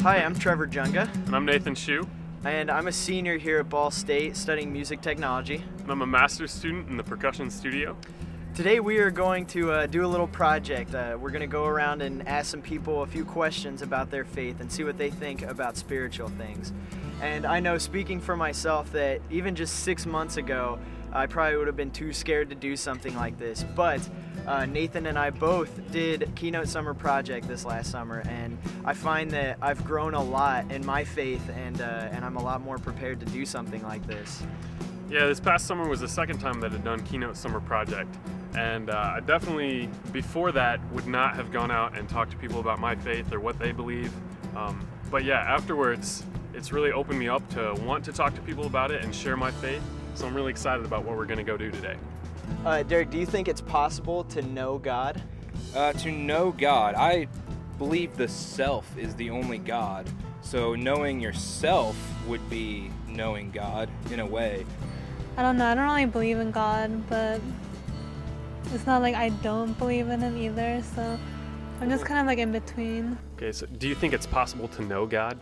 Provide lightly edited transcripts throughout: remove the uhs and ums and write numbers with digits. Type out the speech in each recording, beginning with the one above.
Hi, I'm Trevor Junga. And I'm Nathan Shu. And I'm a senior here at Ball State studying music technology. And I'm a master's student in the percussion studio. Today we are going to do a little project. We're going to go around and ask some people a few questions about their faith and see what they think about spiritual things. And I know, speaking for myself, that even just 6 months ago, I probably would have been too scared to do something like this. But Nathan and I both did Keynote Summer Project this last summer, and I find that I've grown a lot in my faith, and I'm a lot more prepared to do something like this. Yeah, this past summer was the second time that I'd done Keynote Summer Project, and I definitely, before that, would not have gone out and talked to people about my faith or what they believe. But yeah, afterwards, it's really opened me up to want to talk to people about it and share my faith, so I'm really excited about what we're going to go do today. Derek, do you think it's possible to know God? To know God, I believe the self is the only God. So knowing yourself would be knowing God in a way. I don't know, I don't really believe in God, but it's not like I don't believe in him either, so I'm just kind of like in between. Okay, so do you think it's possible to know God?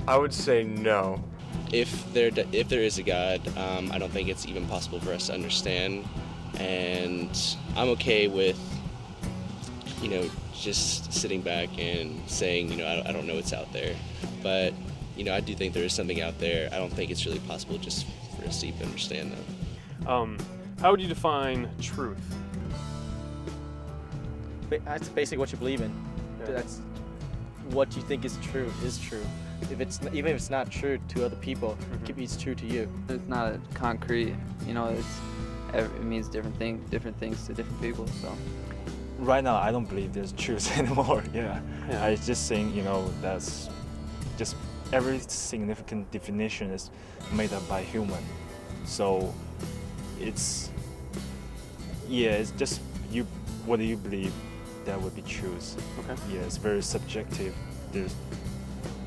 I would say no. If there is a God, I don't think it's even possible for us to understand, and I'm okay with, just sitting back and saying, I don't know what's out there, but I do think there is something out there. I don't think it's really possible just for us to even understand that. How would you define truth? That's basically what you believe in. Yeah. That's what you think is true. Even if it's not true to other people, it's true to you. It's not concrete, it means different things to different people. So right now, I don't believe there's truth anymore. Yeah. I just think that's just every significant definition is made up by human. So it's just you. What do you believe? That would be truth. Okay. Yeah, it's very subjective. There's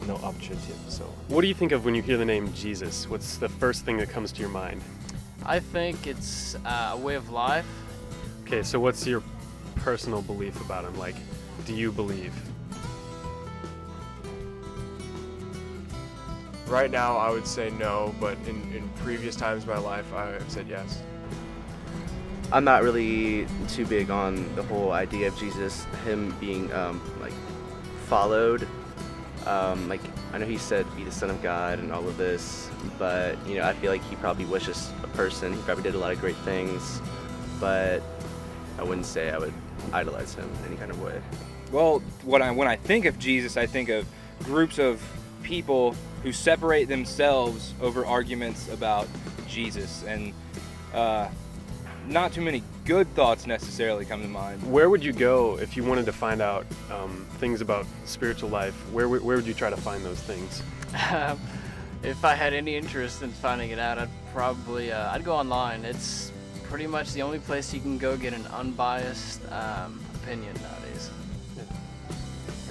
no objective. So what do you think of when you hear the name Jesus? What's the first thing that comes to your mind? I think it's a way of life. Okay, so what's your personal belief about him? Like, do you believe? Right now, I would say no, but in previous times in my life, I have said yes. I'm not really too big on the whole idea of Jesus, him being followed. I know he said be the Son of God and all of this, but I feel like he probably was just a person. He probably did a lot of great things, but I wouldn't say I would idolize him in any kind of way. Well, when I think of Jesus, I think of groups of people who separate themselves over arguments about Jesus, and not too many good thoughts necessarily come to mind. Where would you go if you wanted to find out things about spiritual life? Where would you try to find those things? If I had any interest in finding it out, I'd go online. It's pretty much the only place you can go get an unbiased opinion nowadays.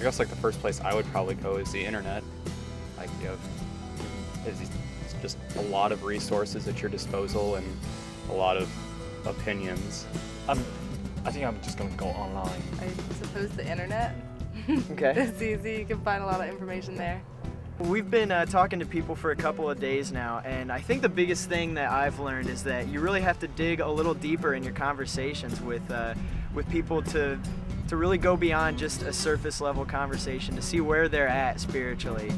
I guess the first place I would probably go is the internet. It's just a lot of resources at your disposal and a lot of opinions. I think I'm just gonna go online. I suppose the internet. Okay. It's easy, you can find a lot of information there. We've been talking to people for a couple of days now, and I think the biggest thing that I've learned is that you really have to dig a little deeper in your conversations with people to really go beyond just a surface level conversation, to see where they're at spiritually.